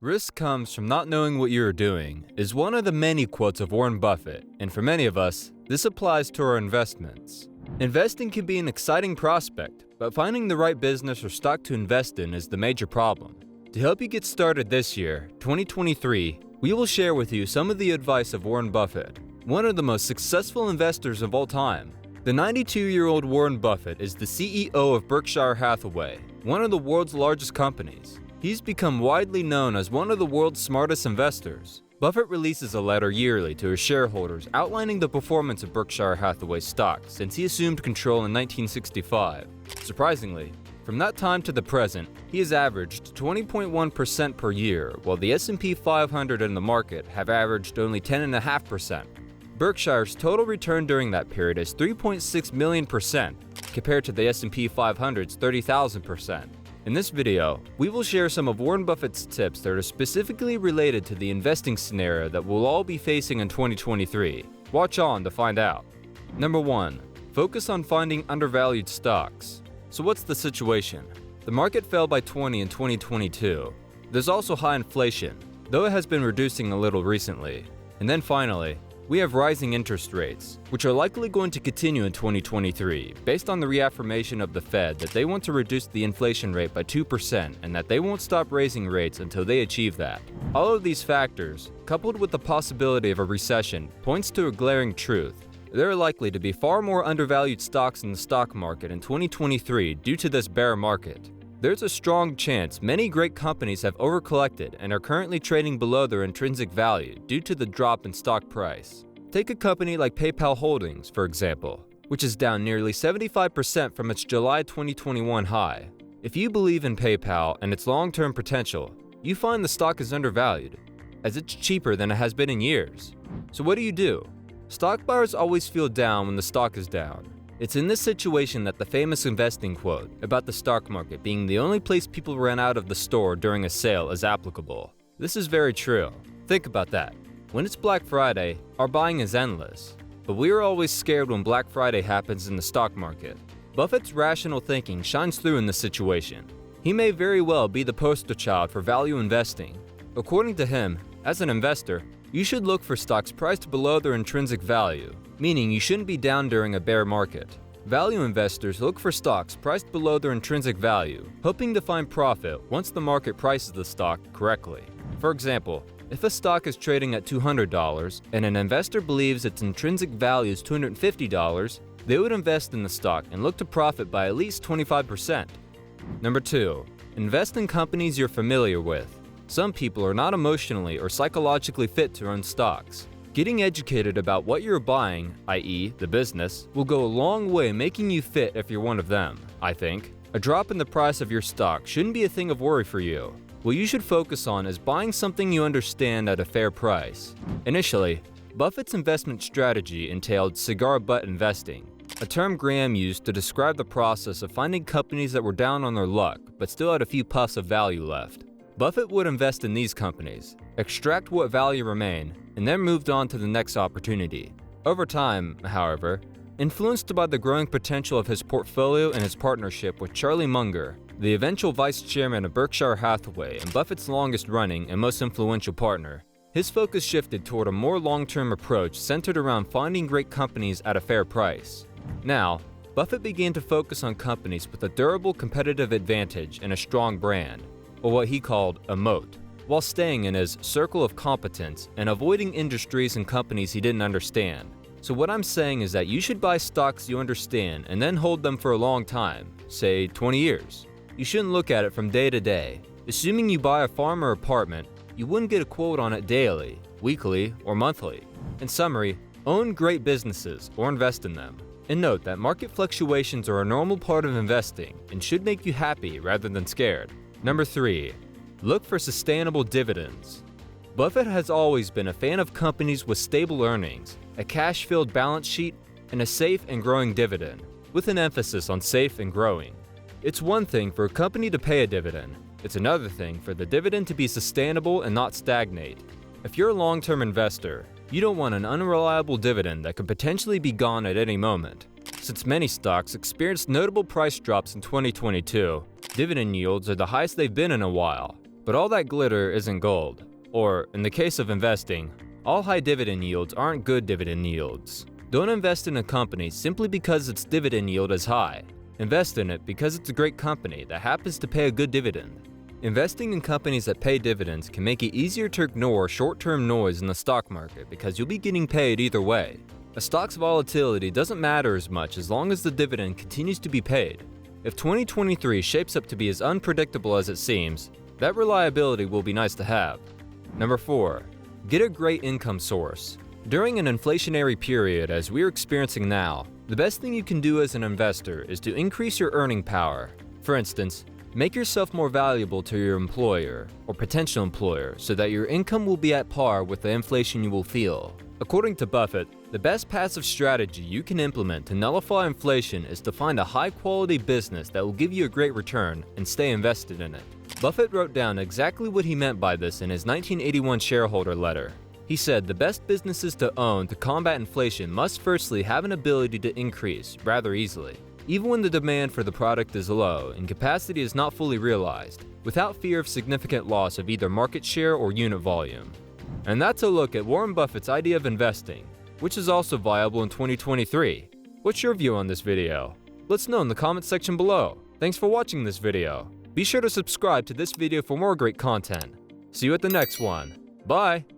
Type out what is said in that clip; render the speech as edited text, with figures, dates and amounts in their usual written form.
Risk comes from not knowing what you are doing is one of the many quotes of Warren Buffett, and for many of us, this applies to our investments. Investing can be an exciting prospect, but finding the right business or stock to invest in is the major problem. To help you get started this year, 2023, we will share with you some of the advice of Warren Buffett, one of the most successful investors of all time. The 92-year-old Warren Buffett is the CEO of Berkshire Hathaway, one of the world's largest companies. He's become widely known as one of the world's smartest investors. Buffett releases a letter yearly to his shareholders outlining the performance of Berkshire Hathaway stock since he assumed control in 1965. Surprisingly, from that time to the present, he has averaged 20.1% per year, while the S&P 500 and the market have averaged only 10.5%. Berkshire's total return during that period is 3.6 million %, compared to the S&P 500's 30,000%. In this video, we will share some of Warren Buffett's tips that are specifically related to the investing scenario that we'll all be facing in 2023. Watch on to find out. Number 1. Focus on finding undervalued stocks. So what's the situation? The market fell by 20 in 2022. There's also high inflation, though it has been reducing a little recently. And then finally, we have rising interest rates, which are likely going to continue in 2023, based on the reaffirmation of the Fed that they want to reduce the inflation rate by 2% and that they won't stop raising rates until they achieve that. All of these factors, coupled with the possibility of a recession, points to a glaring truth. There are likely to be far more undervalued stocks in the stock market in 2023 due to this bear market. There's a strong chance many great companies have overcollected and are currently trading below their intrinsic value due to the drop in stock price. Take a company like PayPal Holdings, for example, which is down nearly 75% from its July 2021 high. If you believe in PayPal and its long-term potential, you find the stock is undervalued, as it's cheaper than it has been in years. So what do? Stock buyers always feel down when the stock is down. It's in this situation that the famous investing quote about the stock market being the only place people ran out of the store during a sale is applicable. This is very true. Think about that. When it's Black Friday, our buying is endless. But we are always scared when Black Friday happens in the stock market. Buffett's rational thinking shines through in this situation. He may very well be the poster child for value investing. According to him, as an investor, you should look for stocks priced below their intrinsic value, meaning you shouldn't be down during a bear market. Value investors look for stocks priced below their intrinsic value, hoping to find profit once the market prices the stock correctly. For example, if a stock is trading at $200 and an investor believes its intrinsic value is $250, they would invest in the stock and look to profit by at least 25%. Number 2. Invest in companies you're familiar with. Some people are not emotionally or psychologically fit to own stocks. Getting educated about what you're buying, i.e., the business, will go a long way making you fit if you're one of them, I think. A drop in the price of your stock shouldn't be a thing of worry for you. What you should focus on is buying something you understand at a fair price. Initially, Buffett's investment strategy entailed cigar butt investing, a term Graham used to describe the process of finding companies that were down on their luck but still had a few puffs of value left. Buffett would invest in these companies, extract what value remained, and then moved on to the next opportunity. Over time, however, influenced by the growing potential of his portfolio and his partnership with Charlie Munger, the eventual vice chairman of Berkshire Hathaway and Buffett's longest-running and most influential partner, his focus shifted toward a more long-term approach centered around finding great companies at a fair price. Now, Buffett began to focus on companies with a durable competitive advantage and a strong brand, or what he called a moat, while staying in his circle of competence and avoiding industries and companies he didn't understand. So what I'm saying is that you should buy stocks you understand and then hold them for a long time, say 20 years. You shouldn't look at it from day to day. Assuming you buy a farm or apartment, you wouldn't get a quote on it daily, weekly, or monthly. In summary, own great businesses or invest in them. And note that market fluctuations are a normal part of investing and should make you happy rather than scared. Number 3. Look for sustainable dividends. Buffett has always been a fan of companies with stable earnings, a cash-filled balance sheet, and a safe and growing dividend, with an emphasis on safe and growing. It's one thing for a company to pay a dividend. It's another thing for the dividend to be sustainable and not stagnate. If you're a long-term investor, you don't want an unreliable dividend that could potentially be gone at any moment. Since many stocks experienced notable price drops in 2022, dividend yields are the highest they've been in a while. But all that glitter isn't gold. Or, in the case of investing, all high dividend yields aren't good dividend yields. Don't invest in a company simply because its dividend yield is high. Invest in it because it's a great company that happens to pay a good dividend. Investing in companies that pay dividends can make it easier to ignore short-term noise in the stock market because you'll be getting paid either way. A stock's volatility doesn't matter as much as long as the dividend continues to be paid. If 2023 shapes up to be as unpredictable as it seems, that reliability will be nice to have. Number 4. Get a great income source. During an inflationary period as we're experiencing now, the best thing you can do as an investor is to increase your earning power. For instance, make yourself more valuable to your employer or potential employer so that your income will be at par with the inflation you will feel. According to Buffett, the best passive strategy you can implement to nullify inflation is to find a high-quality business that will give you a great return and stay invested in it. Buffett wrote down exactly what he meant by this in his 1981 shareholder letter. He said the best businesses to own to combat inflation must firstly have an ability to increase rather easily, even when the demand for the product is low and capacity is not fully realized, without fear of significant loss of either market share or unit volume. And that's a look at Warren Buffett's idea of investing, which is also viable in 2023. What's your view on this video? Let's know in the comments section below. Thanks for watching this video. Be sure to subscribe to this video for more great content. See you at the next one. Bye!